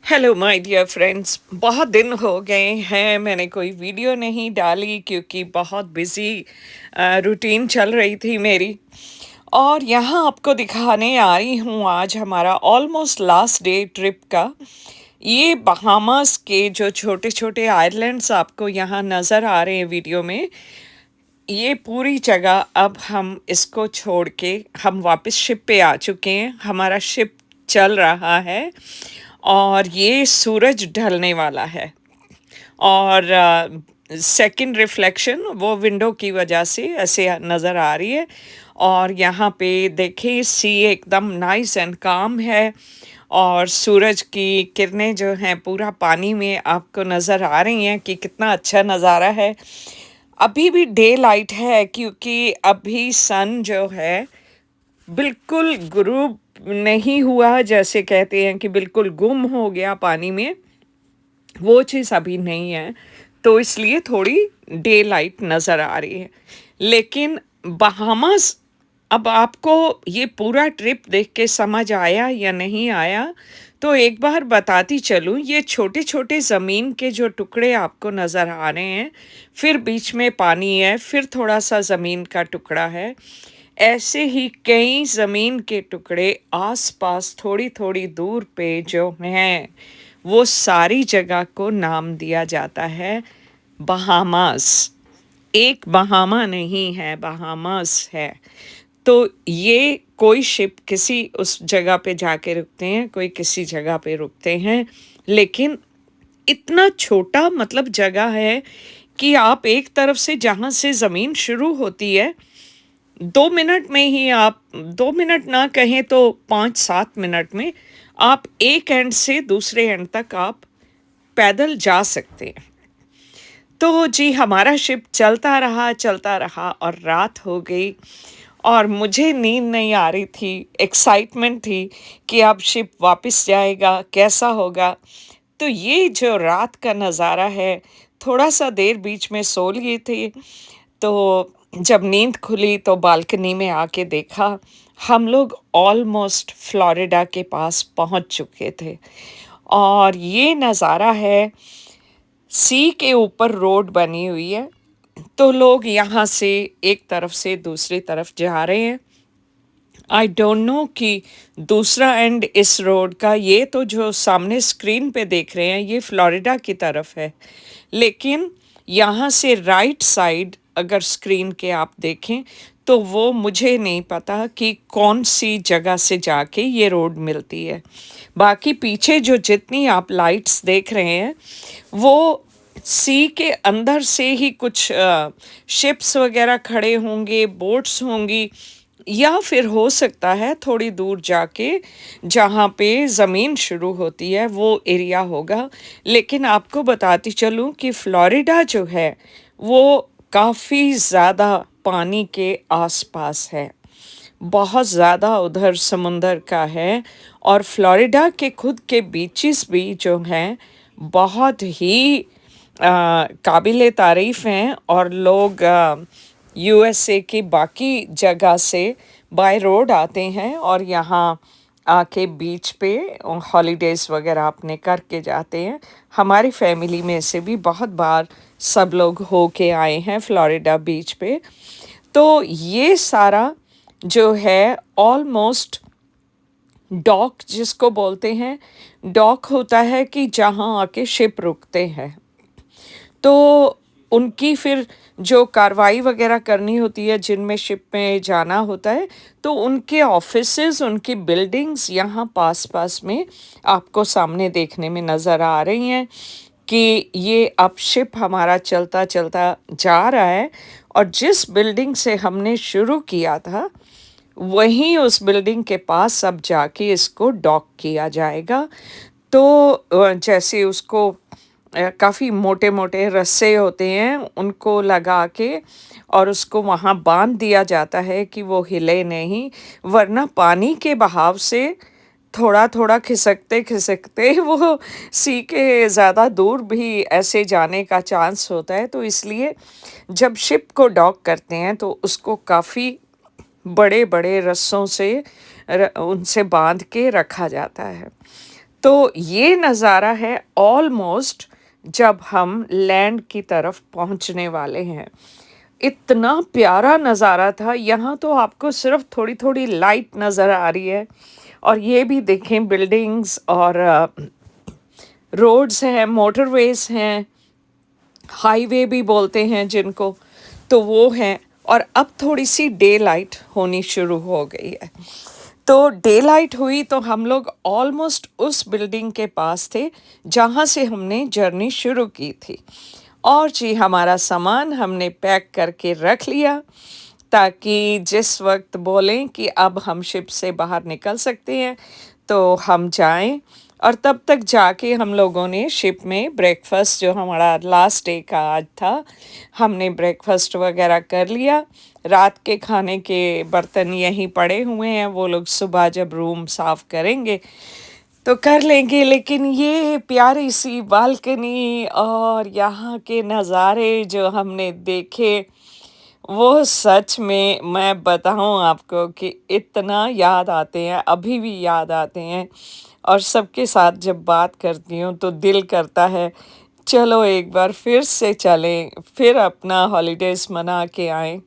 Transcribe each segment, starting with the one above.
Hello my dear friends. बहुत दिन हो गए हैं मैंने कोई वीडियो नहीं डाली क्योंकि बहुत बिज़ी रूटीन चल रही थी मेरी। और यहाँ आपको दिखाने आ रही हूँ आज हमारा ऑलमोस्ट लास्ट डे ट्रिप का। ये बहामास के जो छोटे छोटे आइलैंड्स आपको यहाँ नज़र आ रहे हैं वीडियो में, ये पूरी जगह अब हम इसको छोड़ के हम वापस शिप पे आ चुके हैं। हमारा शिप चल रहा है और ये सूरज ढलने वाला है। और सेकंड रिफ्लेक्शन वो विंडो की वजह से ऐसे नज़र आ रही है। और यहाँ पे देखें सी एकदम नाइस एंड काम है और सूरज की किरणें जो हैं पूरा पानी में आपको नज़र आ रही हैं कि कितना अच्छा नज़ारा है। अभी भी डे लाइट है क्योंकि अभी सन जो है बिल्कुल गुरूब नहीं हुआ, जैसे कहते हैं कि बिल्कुल गुम हो गया पानी में, वो चीज़ अभी नहीं है। तो इसलिए थोड़ी डे लाइट नज़र आ रही है। लेकिन बहामास, अब आपको ये पूरा ट्रिप देख के समझ आया या नहीं आया, तो एक बार बताती चलूँ। ये छोटे-छोटे ज़मीन के जो टुकड़े आपको नज़र आ रहे हैं, फिर बीच में पानी है, फिर थोड़ा-सा ज़मीन का टुकड़ा है। ऐसे ही कई ज़मीन के टुकड़े आस-पास थोड़ी-थोड़ी दूर पे जो हैं, वो सारी जगह को नाम दिया जाता है बहामास। एक बहामा नहीं है, बहामास है। तो ये कोई शिप किसी उस जगह पे जाके रुकते हैं, कोई किसी जगह पे रुकते हैं। लेकिन इतना छोटा मतलब जगह है कि आप एक तरफ से जहाँ से ज़मीन शुरू होती है, 2 मिनट में ही आप 2 मिनट ना कहें तो 5-7 मिनट में आप एक एंड से दूसरे एंड तक आप पैदल जा सकते हैं। तो जी हमारा शिप चलता रहा और रात हो गई और मुझे नींद नहीं आ रही थी, एक्साइटमेंट थी कि अब शिप वापस जाएगा, कैसा होगा। तो ये जो रात का नज़ारा है, थोड़ा-सा देर बीच में सो लिए थे, तो जब नींद खुली तो बालकनी में आके देखा, हम लोग ऑलमोस्ट फ्लोरिडा के पास पहुँच चुके थे। और ये नज़ारा है, सी के ऊपर रोड बनी हुई है, तो लोग यहाँ से एक तरफ से दूसरी तरफ जा रहे हैं। आई डोंट नो कि दूसरा एंड इस रोड का, ये तो जो सामने स्क्रीन पे देख रहे हैं ये फ्लोरिडा की तरफ है। लेकिन यहाँ से राइट साइड अगर स्क्रीन के आप देखें तो वो मुझे नहीं पता कि कौन सी जगह से जाके ये रोड मिलती है। बाकी पीछे जो जितनी आप लाइट्स देख रहे हैं वो सी के अंदर से ही कुछ शिप्स वगैरह खड़े होंगे, बोट्स होंगी, या फिर हो सकता है थोड़ी दूर जाके जहाँ पे ज़मीन शुरू होती है वो एरिया होगा। लेकिन आपको बताती चलूँ कि फ्लोरिडा जो है वो काफ़ी ज़्यादा पानी के आसपास है, बहुत ज़्यादा उधर समुंदर का है। और फ्लोरिडा के खुद के बीचेस भी जो हैं बहुत ही काबिले तारीफ़ हैं और लोग यूएसए की बाकी जगह से बाय रोड आते हैं और यहाँ आके बीच पे हॉलीडेज़ वगैरह अपने करके जाते हैं। हमारी फैमिली में से भी बहुत बार सब लोग हो के आए हैं फ्लोरिडा बीच पे। तो ये सारा जो है ऑलमोस्ट डॉक जिसको बोलते हैं, डॉक होता है कि जहाँ आके शिप रुकते हैं। तो उनकी फिर जो कार्रवाई वगैरह करनी होती है, जिनमें शिप में जाना होता है, तो उनके ऑफिसेज़, उनकी बिल्डिंग्स यहाँ पास-पास में आपको सामने देखने में नज़र आ रही हैं कि ये अब शिप हमारा चलता-चलता जा रहा है। और जिस बिल्डिंग से हमने शुरू किया था, वहीं उस बिल्डिंग के पास अब जाके इसको डॉक किया जाएगा। तो जैसे उसको काफ़ी मोटे-मोटे रस्से होते हैं, उनको लगा के और उसको वहाँ बाँध दिया जाता है कि वो हिले नहीं, वरना पानी के बहाव से थोड़ा-थोड़ा खिसकते-खिसकते वो सी के ज़्यादा दूर भी ऐसे जाने का चांस होता है। तो इसलिए जब शिप को डॉक करते हैं तो उसको काफ़ी बड़े-बड़े रस्सों से उनसे बाँध के रखा जाता है। तो ये नज़ारा है ऑलमोस्ट जब हम लैंड की तरफ पहुँचने वाले हैं। इतना प्यारा नज़ारा था, यहाँ तो आपको सिर्फ़ थोड़ी-थोड़ी लाइट नज़र आ रही है और ये भी देखें बिल्डिंग्स और रोड्स हैं, मोटरवेज़ हैं, हाईवे भी बोलते हैं जिनको, तो वो हैं और अब थोड़ी-सी डे लाइट होनी शुरू हो गई है। तो डे लाइट हुई तो हम लोग ऑलमोस्ट उस बिल्डिंग के पास थे, जहाँ से हमने जर्नी शुरू की थी। और जी हमारा सामान हमने पैक करके रख लिया, ताकि जिस वक़्त बोलें कि अब हम शिप से बाहर निकल सकते हैं, तो हम जाएँ और तब तक जाके हम लोगों ने शिप में ब्रेकफ़ास्ट जो हमारा लास्ट डे का आज था, हमने ब्रेकफ़ास्ट वग़ैरह कर लिया। रात के खाने के बर्तन यहीं पड़े हुए हैं, वो लोग सुबह जब रूम साफ़ करेंगे तो कर लेंगे, लेकिन ये प्यारी-सी बालकनी और यहाँ के नज़ारे जो हमने देखे, वो सच में मैं बताऊँ आपको कि इतना याद आते हैं, अभी भी याद आते हैं और सबके साथ जब बात करती हूँ तो दिल करता है, चलो एक बार फिर से चलें, फिर अपना हॉलिडेज़ मना के आएँ।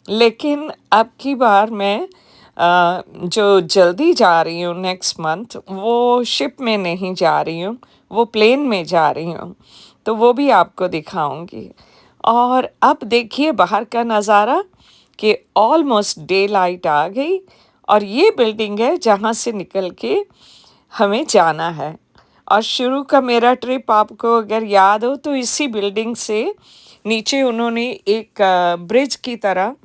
लेकिन अब की बार मैं जो जल्दी जा रही हूँ नेक्स्ट मंथ, वो शिप में नहीं जा रही हूँ, वो प्लेन में जा रही हूँ, तो वो भी आपको दिखाऊँगी। और अब देखिए बाहर का नज़ारा कि ऑलमोस्ट डे लाइट आ गई और ये बिल्डिंग है जहाँ से निकल के हमें जाना है। और शुरू का मेरा ट्रिप आपको अगर याद हो तो इसी बिल्डिंग से नीचे उन्होंने एक ब्रिज की तरह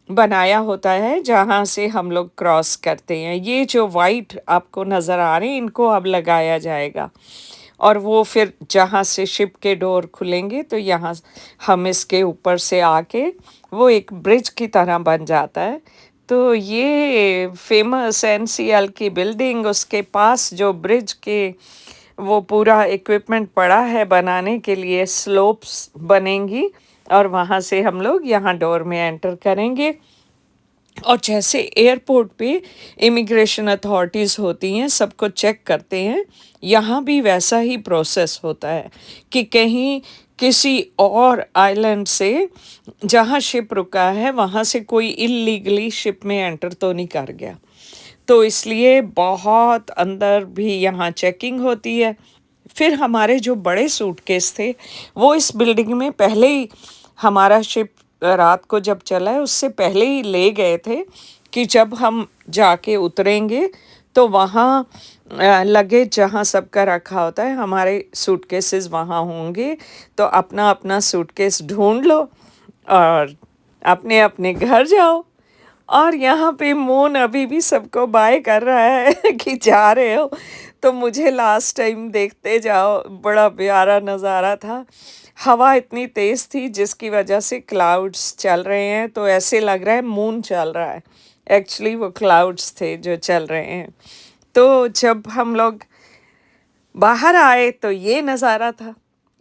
बनाया होता है, जहाँ से हम लोग क्रॉस करते हैं। ये जो वाइट आपको नज़र आ रहे हैं, इनको अब लगाया जाएगा और वो फिर जहाँ से शिप के डोर खुलेंगे तो यहाँ हम इसके ऊपर से आके वो एक ब्रिज की तरह बन जाता है। तो ये फेमस एनसीएल की बिल्डिंग, उसके पास जो ब्रिज के वो पूरा इक्विपमेंट पड़ा है बनाने के लिए, स्लोप्स बनेंगी और वहाँ से हम लोग यहाँ डोर में एंटर करेंगे। और जैसे एयरपोर्ट पे इमिग्रेशन अथॉरिटीज़ होती हैं, सबको चेक करते हैं, यहाँ भी वैसा ही प्रोसेस होता है कि कहीं किसी और आइलैंड से जहाँ शिप रुका है, वहाँ से कोई इल्लीगली शिप में एंटर तो नहीं कर गया। तो इसलिए बहुत अंदर भी यहाँ चेकिंग होती है। फिर हमारे जो बड़े सूटकेस थे, वो इस बिल्डिंग में पहले ही हमारा शिप रात को जब चला है उससे पहले ही ले गए थे कि जब हम जाके उतरेंगे तो वहाँ लगेज जहाँ सबका रखा होता है, हमारे सूटकेसेस वहाँ होंगे, तो अपना-अपना सूटकेस ढूँढ लो और अपने-अपने घर जाओ। और यहाँ पे मून अभी भी सबको बाय कर रहा है कि जा रहे हो, तो मुझे लास्ट टाइम देखते जाओ, बड़ा प्यारा नज़ारा था। हवा इतनी तेज़ थी जिसकी वजह से क्लाउड्स चल रहे हैं, तो ऐसे लग रहा है मून चल रहा है। एक्चुअली वो क्लाउड्स थे जो चल रहे हैं। तो जब हम लोग बाहर आए तो ये नज़ारा था।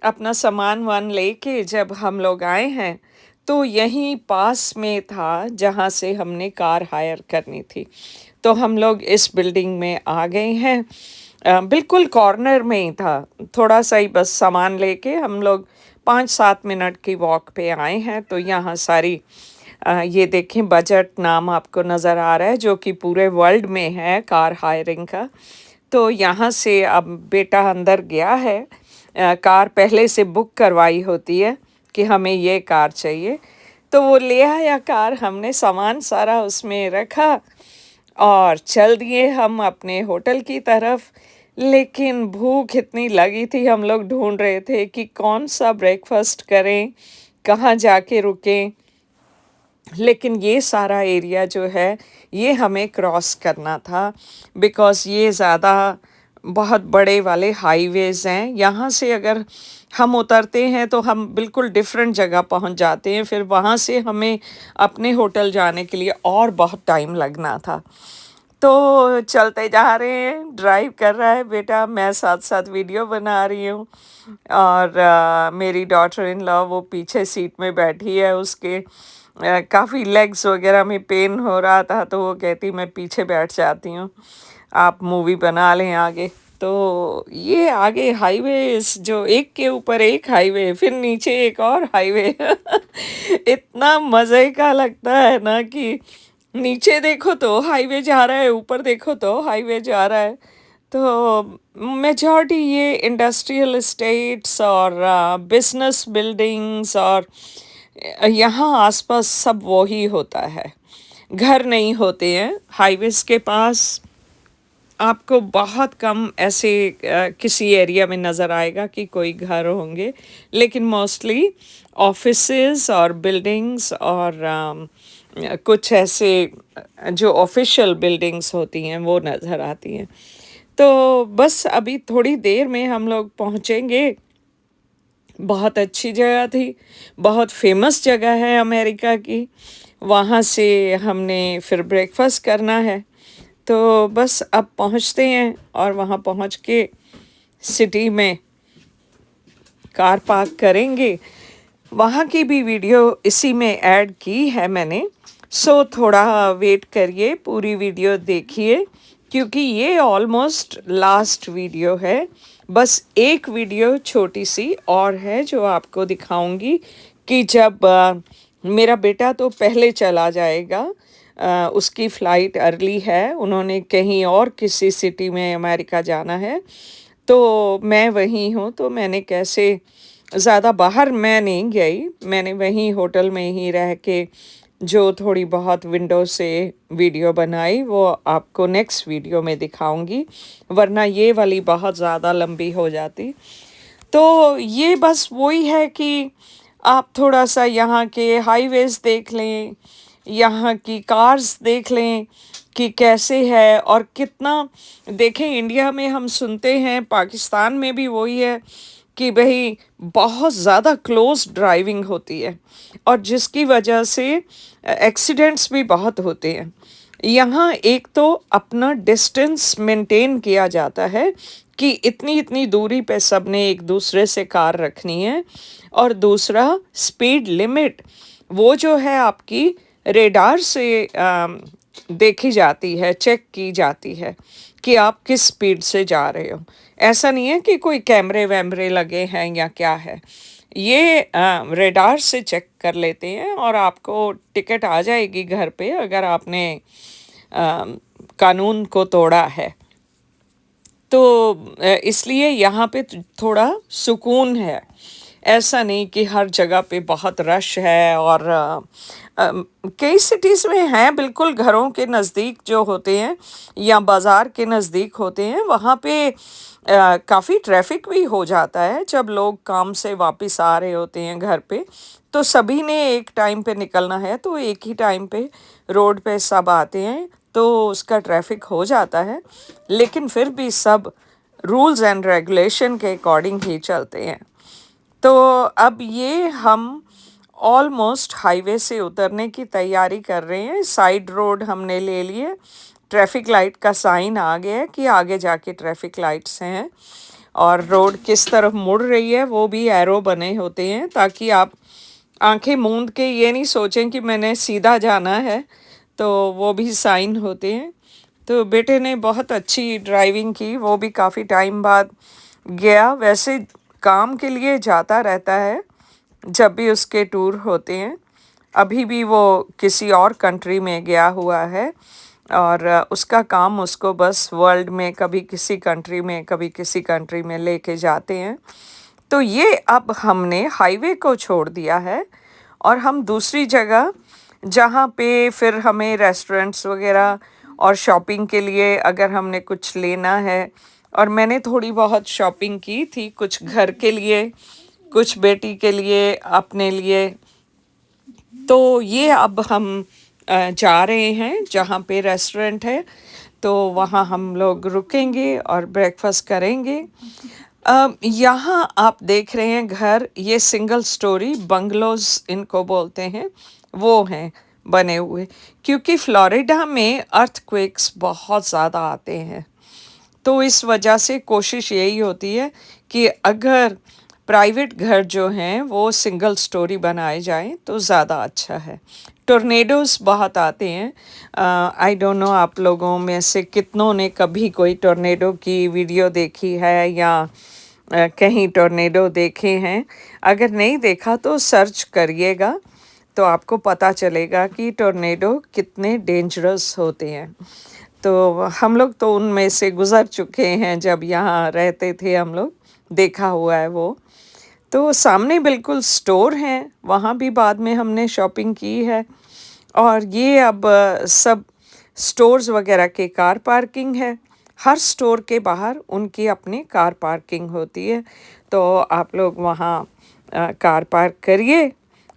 अपना सामान-वान लेके जब हम लोग आए हैं, तो यहीं पास में था जहाँ से हमने कार हायर करनी थी। तो हम लोग इस बिल्डिंग में आ गए हैं। बिल्कुल कॉर्नर में ही था, थोड़ा-सा ही बस सामान लेके हम लोग 5-7 मिनट की वॉक पे आए हैं। तो यहाँ सारी ये देखें बजट नाम आपको नज़र आ रहा है, जो कि पूरे वर्ल्ड में है कार हायरिंग का। तो यहाँ से अब बेटा अंदर गया है, कार पहले से बुक करवाई होती है कि हमें ये कार चाहिए, तो वो ले आया कार, हमने सामान सारा उसमें रखा और चल दिए हम अपने होटल की तरफ। लेकिन भूख इतनी लगी थी, हम लोग ढूंढ रहे थे कि कौन सा ब्रेकफास्ट करें, कहाँ जाके रुकें। लेकिन ये सारा एरिया जो है, ये हमें क्रॉस करना था बिकॉज़ ये ज़्यादा बहुत बड़े वाले हाईवेज़ हैं। यहाँ से अगर हम उतरते हैं तो हम बिल्कुल डिफरेंट जगह पहुँच जाते हैं, फिर वहाँ से हमें अपने होटल जाने के लिए और बहुत टाइम लगना था। तो चलते जा रहे हैं, ड्राइव कर रहा है बेटा, मैं साथ-साथ वीडियो बना रही हूँ और मेरी डॉटर इन लॉ वो पीछे सीट में बैठी है, उसके काफ़ी लेग्स वगैरह में पेन हो रहा था, तो वो कहती मैं पीछे बैठ जाती हूँ, आप मूवी बना लें आगे। तो ये आगे हाईवेज़ जो एक के ऊपर एक हाईवे, फिर नीचे एक और हाईवे इतना मज़े का लगता है ना कि नीचे देखो तो हाईवे जा रहा है, ऊपर देखो तो हाईवे जा रहा है। तो मेजॉरिटी ये इंडस्ट्रियल एस्टेट्स और बिज़नेस बिल्डिंग्स और यहाँ आस-पास सब वो ही होता है। घर नहीं होते हैं हाईवेज़ के पास। आपको बहुत कम ऐसे किसी एरिया में नज़र आएगा कि कोई घर होंगे, लेकिन मोस्टली ऑफ़िसेज़ और बिल्डिंग्स और कुछ ऐसे जो ऑफ़िशियल बिल्डिंग्स होती हैं वो नज़र आती हैं। तो बस अभी थोड़ी देर में हम लोग पहुँचेंगे। बहुत अच्छी जगह थी, बहुत फ़ेमस जगह है अमेरिका की। वहाँ से हमने फिर ब्रेकफ़ास्ट करना है। तो बस अब पहुँचते हैं और वहाँ पहुँच के सिटी में कार पार्क करेंगे। वहाँ की भी वीडियो इसी में ऐड की है मैंने। सो थोड़ा वेट करिए, पूरी वीडियो देखिए क्योंकि ये ऑलमोस्ट लास्ट वीडियो है। बस एक वीडियो छोटी-सी और है जो आपको दिखाऊँगी कि जब मेरा बेटा तो पहले चला जाएगा। उसकी फ़्लाइट अर्ली है, उन्होंने कहीं और किसी सिटी में अमेरिका जाना है, तो मैं वहीं हूँ, तो मैंने कैसे ज़्यादा बाहर मैं नहीं गई, मैंने वहीं होटल में ही रह के जो थोड़ी बहुत विंडो से वीडियो बनाई, वो आपको नेक्स्ट वीडियो में दिखाऊँगी, वरना ये वाली बहुत ज़्यादा लंबी हो जाती। तो ये बस वही है कि आप थोड़ा-सा यहाँ के हाईवेज़ देख लें, यहाँ की कार्स देख लें कि कैसे है और कितना देखें इंडिया में हम सुनते हैं, पाकिस्तान में भी वही है कि भई बहुत ज़्यादा क्लोज़ ड्राइविंग होती है और जिसकी वजह से एक्सीडेंट्स भी बहुत होते हैं। यहाँ एक तो अपना डिस्टेंस मेंटेन किया जाता है कि इतनी-इतनी दूरी पे सबने एक दूसरे से कार रखनी है और दूसरा स्पीड लिमिट वो जो है आपकी रेडार से देखी जाती है, चेक की जाती है कि आप किस स्पीड से जा रहे हो। ऐसा नहीं है कि कोई कैमरे-वैमरे लगे हैं या क्या है। ये रेडार से चेक कर लेते हैं और आपको टिकट आ जाएगी घर पे अगर आपने कानून को तोड़ा है। तो इसलिए यहाँ पे थोड़ा सुकून है। ऐसा नहीं कि हर जगह पे बहुत रश है और कई सिटीज़ में हैं बिल्कुल घरों के नज़दीक जो होते हैं या बाज़ार के नज़दीक होते हैं, वहाँ पे काफ़ी ट्रैफ़िक भी हो जाता है जब लोग काम से वापस आ रहे होते हैं घर पे। तो सभी ने एक टाइम पे निकलना है, तो एक ही टाइम पे रोड पे सब आते हैं, तो उसका ट्रैफ़िक हो जाता है। लेकिन फिर भी सब रूल्स एंड रेगुलेशन के अकॉर्डिंग ही चलते हैं। तो अब ये हम ऑलमोस्ट हाईवे से उतरने की तैयारी कर रहे हैं। साइड रोड हमने ले लिए। ट्रैफ़िक लाइट का साइन आ गया है कि आगे जाके ट्रैफ़िक लाइट्स हैं और रोड किस तरफ मुड़ रही है वो भी एरो बने होते हैं ताकि आप आँखें मूंद के ये नहीं सोचें कि मैंने सीधा जाना है, तो वो भी साइन होते हैं। तो बेटे ने बहुत अच्छी ड्राइविंग की, वो भी काफ़ी टाइम बाद गया। वैसे काम के लिए जाता रहता है जब भी उसके टूर होते हैं। अभी भी वो किसी और कंट्री में गया हुआ है और उसका काम उसको बस वर्ल्ड में कभी किसी कंट्री में, कभी किसी कंट्री में लेके जाते हैं। तो ये अब हमने हाईवे को छोड़ दिया है और हम दूसरी जगह जहाँ पे फिर हमें रेस्टोरेंट्स वगैरह और शॉपिंग के लिए अगर हमने कुछ लेना है और मैंने थोड़ी बहुत शॉपिंग की थी, कुछ घर के लिए, कुछ बेटी के लिए, अपने लिए। तो ये अब हम जा रहे हैं जहाँ पे रेस्टोरेंट है, तो वहाँ हम लोग रुकेंगे और ब्रेकफास्ट करेंगे। यहाँ आप देख रहे हैं घर, ये सिंगल स्टोरी बंगलोज़ इनको बोलते हैं, वो हैं बने हुए क्योंकि फ्लोरिडा में अर्थक्वेक्स बहुत ज़्यादा आते हैं। तो इस वजह से कोशिश यही होती है कि अगर प्राइवेट घर जो हैं वो सिंगल स्टोरी बनाए जाएँ तो ज़्यादा अच्छा है। टॉर्नेडोज़ बहुत आते हैं। आई डोंट नो आप लोगों में से कितनों ने कभी कोई टॉर्नेडो की वीडियो देखी है या कहीं टॉर्नेडो देखे हैं। अगर नहीं देखा तो सर्च करिएगा, तो आपको पता चलेगा कि टॉर्नेडो कितने डेंजरस होते हैं। तो हम लोग तो उनमें से गुज़र चुके हैं, जब यहाँ रहते थे हम लोग, देखा हुआ है वो। तो सामने बिल्कुल स्टोर हैं, वहाँ भी बाद में हमने शॉपिंग की है। और ये अब सब स्टोर्स वगैरह के कार पार्किंग है। हर स्टोर के बाहर उनकी अपनी कार पार्किंग होती है, तो आप लोग वहाँ कार पार्क करिए।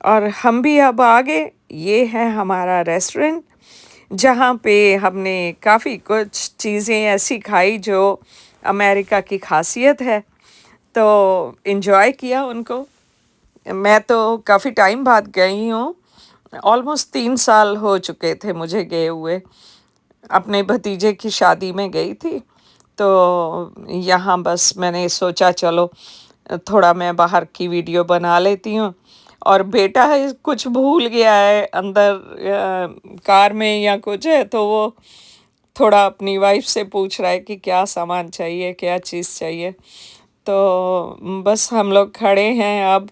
और हम भी अब आ गए, ये है हमारा रेस्टोरेंट, जहाँ पे हमने काफ़ी कुछ चीज़ें ऐसी खाई जो अमेरिका की खासियत है, तो इन्जॉय किया उनको। मैं तो काफ़ी टाइम बाद गई हूँ, ऑलमोस्ट 3 साल हो चुके थे मुझे गए हुए। अपने भतीजे की शादी में गई थी, तो यहाँ बस मैंने सोचा चलो थोड़ा मैं बाहर की वीडियो बना लेती हूँ। और बेटा है कुछ भूल गया है अंदर कार में या कुछ है, तो वो थोड़ा अपनी वाइफ से पूछ रहा है कि क्या सामान चाहिए, क्या चीज़ चाहिए। तो बस हम लोग खड़े हैं अब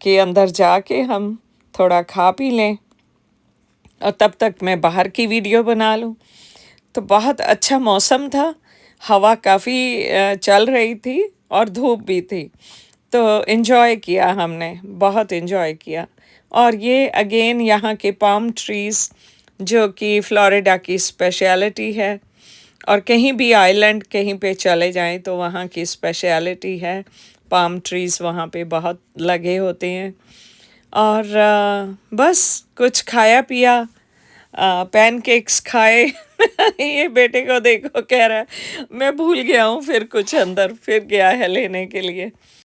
कि अंदर जाके हम थोड़ा खा पी लें, और तब तक मैं बाहर की वीडियो बना लूँ। तो बहुत अच्छा मौसम था, हवा काफ़ी चल रही थी और धूप भी थी, तो एन्जॉय किया हमने, बहुत एन्जॉय किया। और ये अगेन यहाँ के पाम ट्रीज़, जो कि फ्लोरिडा की स्पेशलिटी है, और कहीं भी आइलैंड कहीं पे चले जाएं तो वहाँ की स्पेशलिटी है, पाम ट्रीज़ वहाँ पे बहुत लगे होते हैं। और बस कुछ खाया पिया, पैनकेक्स खाए। ये बेटे को देखो, कह रहा है मैं भूल गया हूँ, फिर कुछ अंदर फिर गया है लेने के लिए।